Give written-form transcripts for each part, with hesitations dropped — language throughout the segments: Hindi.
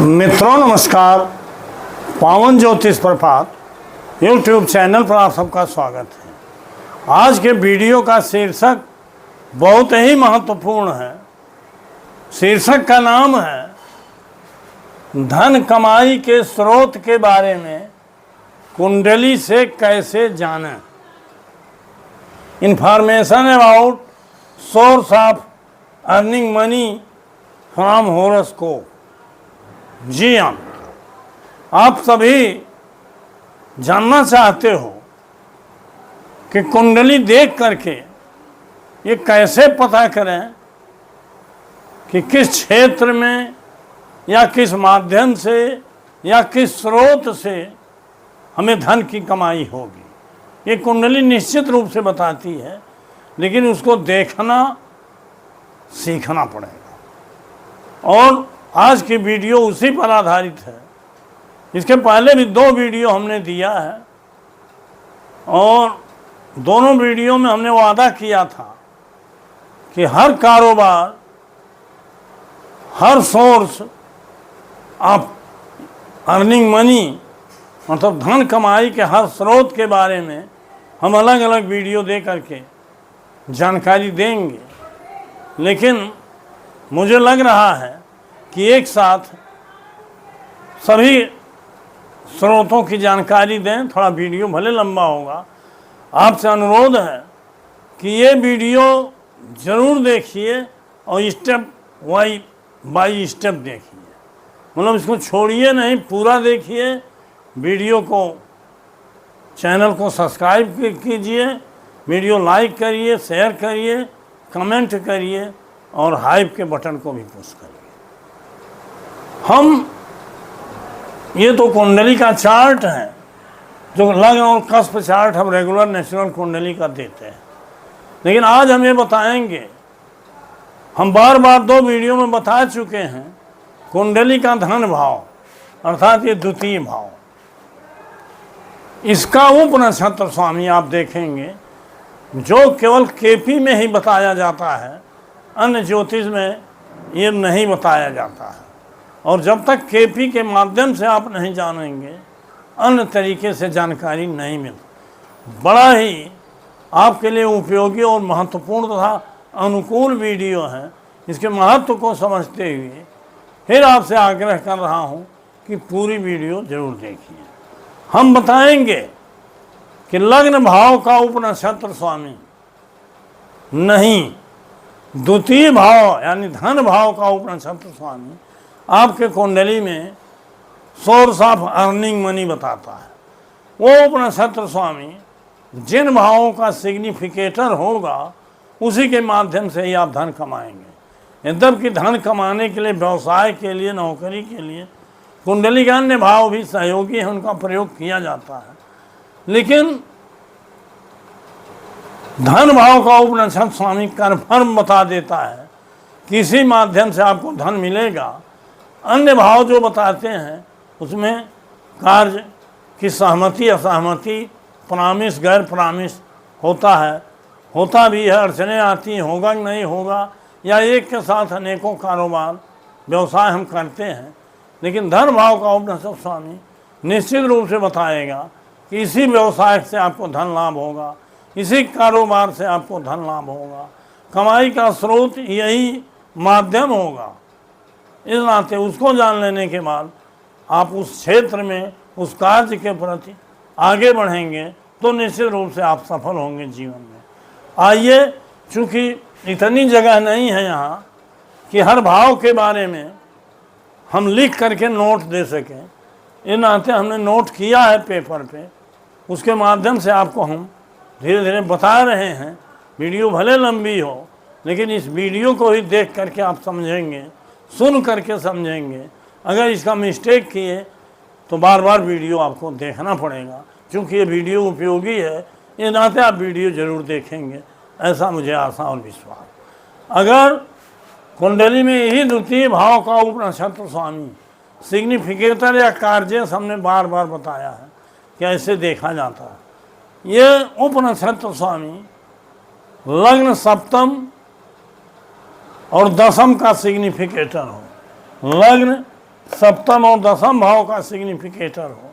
मित्रों नमस्कार। पावन ज्योतिष प्रभात यूट्यूब चैनल पर आप सबका स्वागत है। आज के वीडियो का शीर्षक बहुत ही महत्वपूर्ण है। शीर्षक का नाम है धन कमाई के स्रोत के बारे में कुंडली से कैसे जानें। Information about source of earning money from horoscope. जी हाँ, आप सभी जानना चाहते हो कि कुंडली देख करके ये कैसे पता करें कि किस क्षेत्र में या किस माध्यम से या किस स्रोत से हमें धन की कमाई होगी। ये कुंडली निश्चित रूप से बताती है, लेकिन उसको देखना सीखना पड़ेगा। और आज की वीडियो उसी पर आधारित है। इसके पहले भी 2 वीडियो हमने दिया है और दोनों वीडियो में हमने वादा किया था कि हर कारोबार, हर सोर्स ऑफ अर्निंग मनी मतलब धन कमाई के हर स्रोत के बारे में हम अलग अलग वीडियो दे करके जानकारी देंगे। लेकिन मुझे लग रहा है कि एक साथ सभी स्रोतों की जानकारी दें। थोड़ा वीडियो भले लंबा होगा, आपसे अनुरोध है कि ये वीडियो ज़रूर देखिए और स्टेप बाई स्टेप देखिए। मतलब इसको छोड़िए नहीं, पूरा देखिए। वीडियो को, चैनल को सब्सक्राइब कीजिए, वीडियो लाइक करिए, शेयर करिए, कमेंट करिए और हाइप के बटन को भी पुश करिए। हम ये तो कुंडली का चार्ट है, जो लग्न और कस्प चार्ट हम रेगुलर नेचुरल कुंडली का देते हैं। लेकिन आज हम ये बताएंगे, हम बार बार 2 वीडियो में बता चुके हैं, कुंडली का धन भाव अर्थात ये द्वितीय भाव, इसका उपनक्षत्र स्वामी आप देखेंगे जो केवल केपी में ही बताया जाता है, अन्य ज्योतिष में ये नहीं बताया जाता है। और जब तक केपी के माध्यम से आप नहीं जानेंगे, अन्य तरीके से जानकारी नहीं मिलती। बड़ा ही आपके लिए उपयोगी और महत्वपूर्ण तथा अनुकूल वीडियो है। इसके महत्व को समझते हुए फिर आपसे आग्रह कर रहा हूँ कि पूरी वीडियो जरूर देखिए। हम बताएंगे कि लग्न भाव का उपनक्षत्र स्वामी नहीं, द्वितीय भाव यानी धन भाव का उपनक्षत्र स्वामी आपके कुंडली में सोर्स ऑफ अर्निंग मनी बताता है। वो उपनक्षत्र स्वामी जिन भावों का सिग्निफिकेटर होगा उसी के माध्यम से ही आप धन कमाएंगे। यद्यपि धन कमाने के लिए, व्यवसाय के लिए, नौकरी के लिए कुंडली के अन्य भाव भी सहयोगी हैं, उनका प्रयोग किया जाता है। लेकिन धन भाव का उपनक्षत्र स्वामी कन्फर्म बता देता है कि इसी माध्यम से आपको धन मिलेगा। अन्य भाव जो बताते हैं उसमें कार्य की सहमति असहमति, प्रामिस गैर प्रामिस होता है, होता भी है, अड़चने आती हैं, होगा कि नहीं होगा, या एक के साथ अनेकों कारोबार व्यवसाय हम करते हैं। लेकिन धन भाव का उपनक्षत्र स्वामी निश्चित रूप से बताएगा कि इसी व्यवसाय से आपको धन लाभ होगा, इसी कारोबार से आपको धन लाभ होगा, कमाई का स्रोत यही माध्यम होगा। इस नाते उसको जान लेने के बाद आप उस क्षेत्र में, उस कार्य के प्रति आगे बढ़ेंगे तो निश्चित रूप से आप सफल होंगे जीवन में। आइए, चूँकि इतनी जगह नहीं है यहाँ कि हर भाव के बारे में हम लिख करके नोट दे सकें, इस नाते हमने नोट किया है पेपर पे, उसके माध्यम से आपको हम धीरे धीरे बता रहे हैं। वीडियो भले लंबी हो, लेकिन इस वीडियो को ही देख करके आप समझेंगे, सुन करके समझेंगे। अगर इसका मिस्टेक किए तो बार बार वीडियो आपको देखना पड़ेगा। क्योंकि ये वीडियो उपयोगी है, ये नाते आप वीडियो ज़रूर देखेंगे, ऐसा मुझे आशा और विश्वास। अगर कुंडली में यही द्वितीय भाव का उपनक्षत्र स्वामी सिग्निफिकेटर या कार्य हमने बार बार बताया है कि ऐसे देखा जाता है। ये उपनक्षत्र स्वामी लग्न, सप्तम और 10म का सिग्निफिकेटर हो। लग्न सप्तम और दसम भाव का सिग्निफिकेटर हो।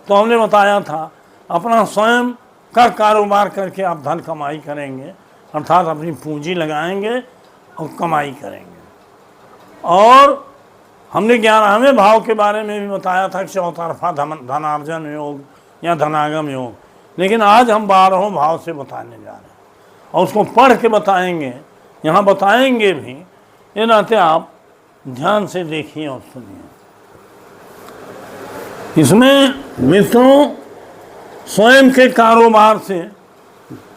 तो हमने बताया था अपना स्वयं का कारोबार करके आप धन कमाई करेंगे, अर्थात अपनी पूंजी लगाएंगे और कमाई करेंगे। और हमने 11वें भाव के बारे में भी बताया था, चौतरफा धनार्जन योग या धनागम योग। लेकिन आज हम 12वें भाव से बताने जा रहे हैं और उसको पढ़ के बताएंगे, यहाँ बताएंगे भी। ये नाते आप ध्यान से देखिए और सुनिए। इसमें मित्रों स्वयं के कारोबार से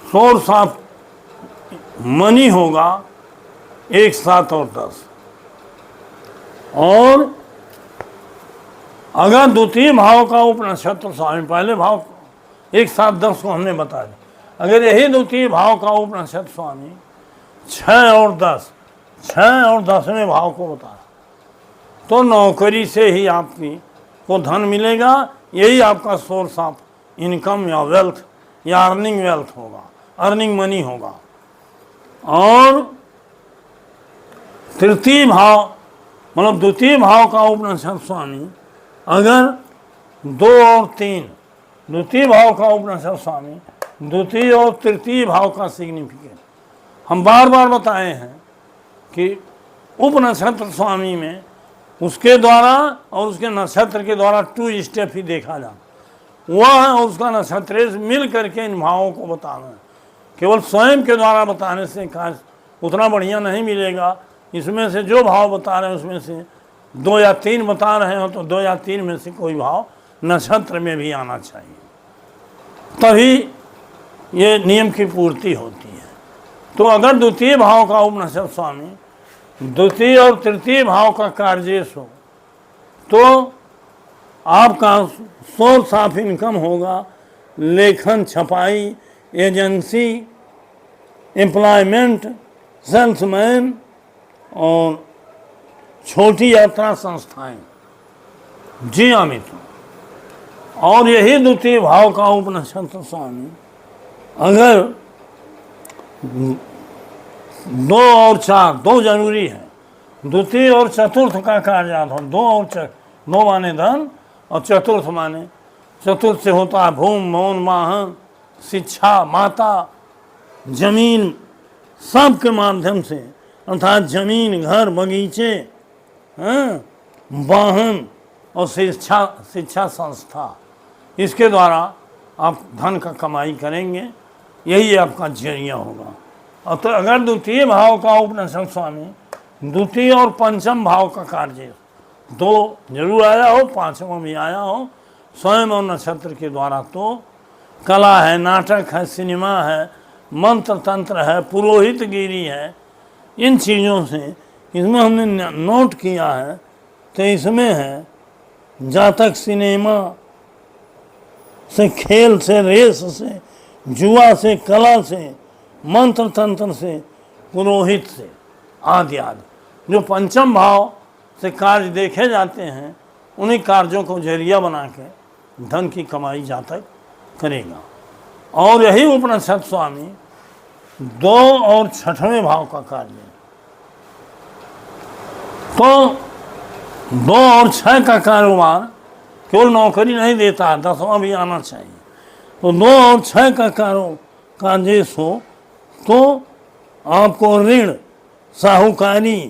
सोर्स ऑफ मनी होगा 1, 7 और 10। और अगर द्वितीय भाव का उपनक्षत्र स्वामी, पहले भाव 1, 7, 10 को हमने बता दिया, अगर यही द्वितीय भाव का उपनक्षत्र स्वामी 6 और 10, 6 और 10वें भाव को बता, तो नौकरी से ही आपकी को धन मिलेगा। यही आपका सोर्स ऑफ इनकम या वेल्थ या अर्निंग वेल्थ होगा, अर्निंग मनी होगा। और तृतीय भाव मतलब द्वितीय भाव का उपनक्षत्र स्वामी अगर 2 और 3, द्वितीय भाव का उपनक्षत्र स्वामी द्वितीय और तृतीय भाव का सिग्निफिकेंट हम बार बार बताए हैं कि उपनक्षत्र स्वामी में उसके द्वारा और उसके नक्षत्र के द्वारा 2 स्टेप ही देखा जाता, वह और उसका नक्षत्र मिल करके इन भावों को बताना है। केवल स्वयं के द्वारा बताने से कार्य उतना बढ़िया नहीं मिलेगा। इसमें से जो भाव बता रहे हैं उसमें से 2 या 3 बता रहे हो तो 2 या 3 में से कोई भाव नक्षत्र में भी आना चाहिए, तभी ये नियम की पूर्ति होती है। तो अगर द्वितीय भाव का उपनक्षत्र स्वामी द्वितीय और तृतीय भाव का कार्जेश हो तो आपका सोर्स ऑफ इनकम होगा लेखन, छपाई, एजेंसी, एम्प्लॉयमेंट, सेल्समैन और छोटी यात्रा संस्थाएं। जी अमित। और यही द्वितीय भाव का उपनक्षत्र स्वामी अगर 2 और 4, 2 जरूरी है, द्वितीय और चतुर्थ का कार्यार्थ हो। 2 और 4, 2 माने धन और चतुर्थ माने, चतुर्थ से होता है भूमि, मौन, वाहन, शिक्षा, माता, जमीन, सब के माध्यम से, अर्थात जमीन, घर, बगीचे, वाहन और शिक्षा संस्था, इसके द्वारा आप धन का कमाई करेंगे। यही आपका जरिया होगा। और तो अगर द्वितीय भाव का उपनक्षत्र स्वामी द्वितीय और पंचम भाव का कार्य 2 जरूर आया हो, 5वां भी आया हो, स्वयं और नक्षत्र के द्वारा, तो कला है, नाटक है, सिनेमा है, मंत्र तंत्र है, पुरोहित गिरी है, इन चीज़ों से इसमें हमने नोट किया है। तो इसमें है जातक, सिनेमा से, खेल से, रेस से, जुआ से, कला से, मंत्र तंत्र से, पुरोहित से, आदि आदि जो पंचम भाव से कार्य देखे जाते हैं, उन्हीं कार्यों को जरिया बना के धन की कमाई जातक करेगा। और यही उपनक्षत्र स्वामी 2 और 6वें भाव का कार्य है। तो 2 और 6 का कारोबार केवल नौकरी नहीं देता है, 10वां भी आना चाहिए। तो 2 और 6 का कार्य हो तो आपको ऋण, साहूकारी,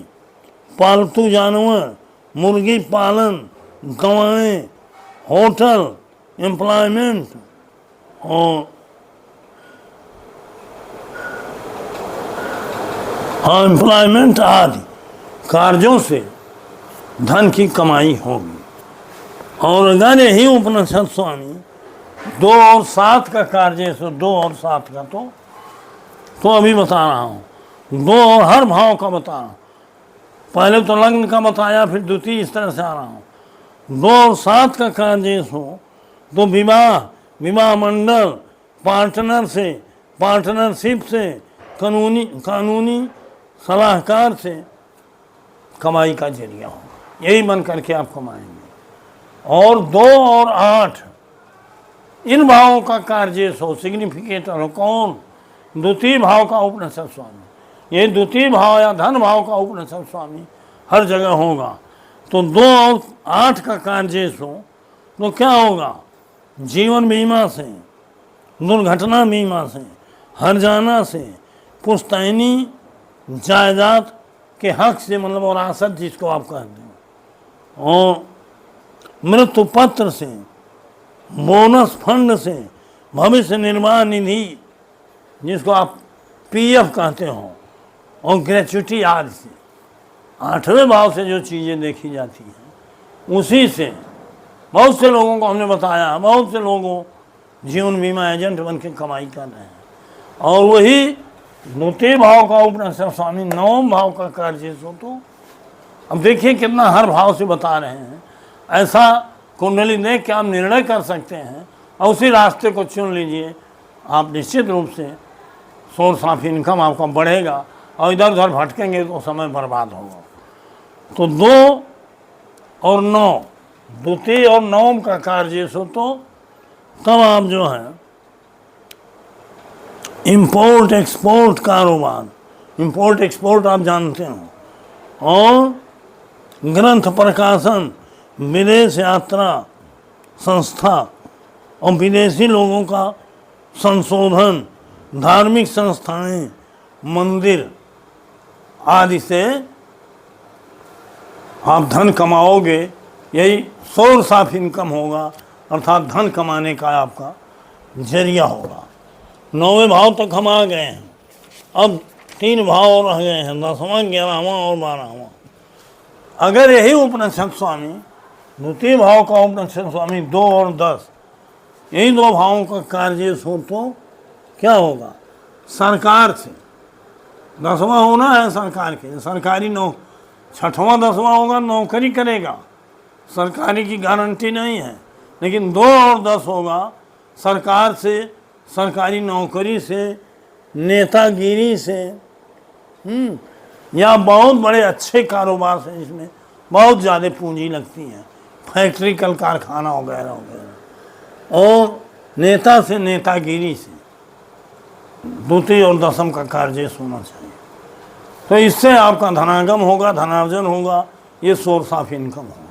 पालतू जानवर, मुर्गी पालन, गवाएं, होटल, एम्प्लॉयमेंट और एम्प्लॉयमेंट आदि कार्यों से धन की कमाई होगी। और अगर यही उपनक्षत्र स्वामी 2 और 7 का कार्य, 2 और 7 का तो अभी बता रहा हूँ, 2 और हर भाव का बता रहा हूँ। पहले तो लग्न का बताया, फिर द्वितीय इस तरह से आ रहा हूँ। 2 और 7 का कार्य हो तो विवाह मंडल, पार्टनर से, पार्टनरशिप से, कानूनी सलाहकार से कमाई का जरिया हो। यही बन करके आप कमाएंगे। और 2 और 8 इन भावों का कार्य हो, सिग्निफिकेटर हो। कौन? द्वितीय भाव का उपनक्षत्र स्वामी। ये द्वितीय भाव या धन भाव का उपनक्षत्र स्वामी हर जगह होगा। तो 2 और 8 का कार्य हो तो क्या होगा? जीवन बीमा से, दुर्घटना बीमा से, हर्जाना से, पुश्तैनी जायदाद के हक से, मतलब वरासत जिसको आप कहते हो, और मृत्यु पत्र से, बोनस फंड से, भविष्य निर्वाह निधि जिसको आप पीएफ कहते हो, और ग्रेच्युटी आदि से, 8वें भाव से जो चीज़ें देखी जाती हैं उसी से बहुत से लोगों को हमने बताया, बहुत से लोगों जीवन बीमा एजेंट बन के कमाई कर रहे हैं। और वही द्वितीय भाव का उपनिषद स्वामी 9वें भाव का कार्य सो, तो अब देखिए कितना हर भाव से बता रहे हैं। ऐसा कुंडली देख के आप निर्णय कर सकते हैं और उसी रास्ते को चुन लीजिए। आप निश्चित रूप से सोर्स ऑफ इनकम आपका बढ़ेगा, और इधर उधर भटकेंगे तो समय बर्बाद होगा। तो 2 और 9, द्वितीय और 9 का कार्य सो, तो तब आप जो है इंपोर्ट एक्सपोर्ट कारोबार, इंपोर्ट एक्सपोर्ट आप जानते हो, और ग्रंथ प्रकाशन, विदेश यात्रा संस्था और विदेशी लोगों का संशोधन, धार्मिक संस्थाएं, मंदिर आदि से आप धन कमाओगे। यही सोर्स ऑफ इनकम होगा, अर्थात धन कमाने का आपका जरिया होगा। 9वें भाव तक हम आ गए हैं। अब 3 भाव और रह गए हैं, 10वां, 11वां और 12वां। अगर यही उपनिषद स्वामी, द्वितीय भाव का उपनिषद स्वामी 2 और 10, यही 2 भावों का कार्य हो तो क्या होगा? सरकार से 10वां होना है सरकार के, सरकारी 6वां 10वां होगा, नौकरी करेगा, सरकारी की गारंटी नहीं है। लेकिन 2 और 10 होगा सरकार से, सरकारी नौकरी से, नेतागिरी से, या बहुत बड़े अच्छे कारोबार से जिसमें बहुत ज़्यादा पूंजी लगती है, फैक्ट्री, कल कारखाना वगैरह वगैरह, और नेता से, नेतागिरी से। द्वितीय और 10वां का कार्य होना चाहिए। तो इससे आपका धनागम होगा, धनार्जन होगा, ये सोर्स ऑफ इनकम होगा।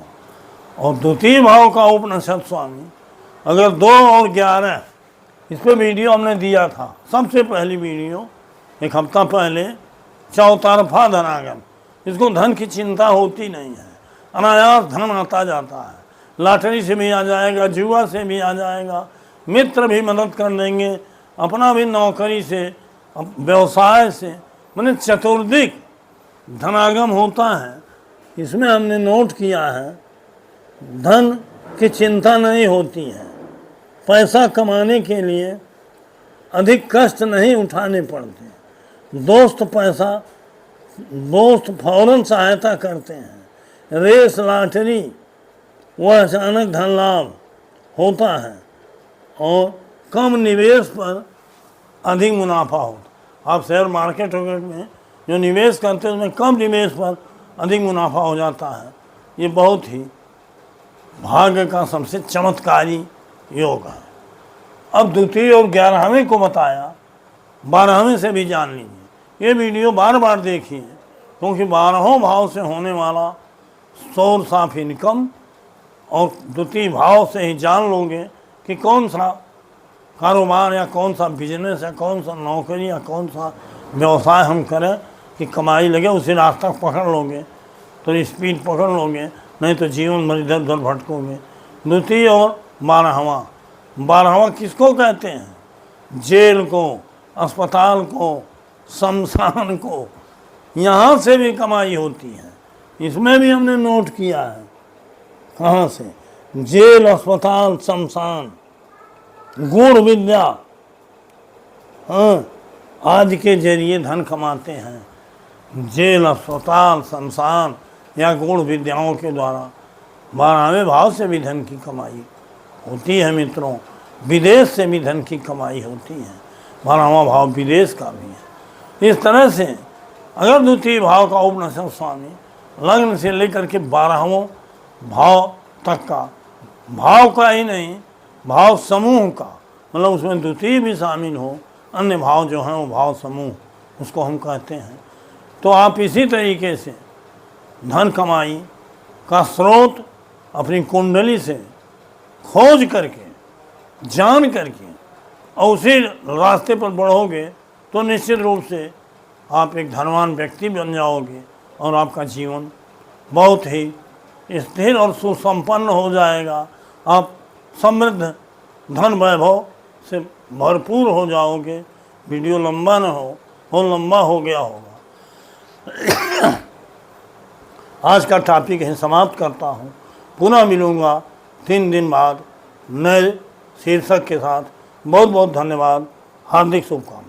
और द्वितीय भाव का उपनिषद स्वामी अगर 2 और 11, इस पर वीडियो हमने दिया था, सबसे पहली वीडियो 1 हफ्ता पहले, चौतरफा धनागम, इसको धन की चिंता होती नहीं है, अनायास धन आता जाता है, लॉटरी से भी आ जाएगा, जुआ से भी आ जाएगा, मित्र भी मदद कर देंगे, अपना भी नौकरी से, व्यवसाय से, मैंने चतुर्दिक धनागम होता है। इसमें हमने नोट किया है धन की चिंता नहीं होती है, पैसा कमाने के लिए अधिक कष्ट नहीं उठाने पड़ते, दोस्त फौरन सहायता करते हैं, रेस, लॉटरी वह अचानक धन लाभ होता है, और कम निवेश पर अधिक मुनाफा होता। आप शेयर मार्केट में जो निवेश करते हैं उसमें कम निवेश पर अधिक मुनाफा हो जाता है। ये बहुत ही भाग्य का सबसे चमत्कारी योग है। अब द्वितीय और 11वें को बताया, 12वें से भी जान लीजिए। ये वीडियो बार बार देखिए, क्योंकि 12वें भाव से होने वाला सोर्स ऑफ इनकम और द्वितीय भाव से ही जान लोगे कि कौन सा कारोबार या कौन सा बिजनेस या कौन सा नौकरी या कौन सा व्यवसाय हम करें कि कमाई लगे, उसी रास्ता पकड़ लोगे तो स्पीड पकड़ लोगे, नहीं तो जीवन भर इधर उधर भटकोगे। द्वितीय और 12वां किसको कहते हैं? जेल को, अस्पताल को, शमशान को, यहाँ से भी कमाई होती है। इसमें भी हमने नोट किया है, कहाँ से? जेल, अस्पताल, शमशान, गुण विद्या, हाँ, आदि के जरिए धन कमाते हैं। जेल, अस्पताल, शमशान या गुण विद्याओं के द्वारा 12वें भाव से भी धन की कमाई होती है मित्रों। विदेश से भी धन की कमाई होती है, 12वां भाव विदेश का भी है। इस तरह से अगर द्वितीय भाव का उपनिषद स्वामी लग्न से लेकर के 12वां भाव तक का, भाव का ही नहीं, भाव समूह का, मतलब उसमें द्वितीय भी शामिल हो, अन्य भाव जो हैं वो भाव समूह उसको हम कहते हैं। तो आप इसी तरीके से धन कमाई का स्रोत अपनी कुंडली से खोज करके, जान करके और उसी रास्ते पर बढ़ोगे तो निश्चित रूप से आप एक धनवान व्यक्ति बन जाओगे और आपका जीवन बहुत ही स्थिर और सुसंपन्न हो जाएगा। आप समृद्ध धन वैभव से भरपूर हो जाओगे। वीडियो लंबा न हो लंबा हो गया होगा। आज का टॉपिक है समाप्त करता हूँ। पुनः मिलूँगा 3 दिन बाद नए शीर्षक के साथ। बहुत बहुत धन्यवाद। हार्दिक शुभकामनाएं।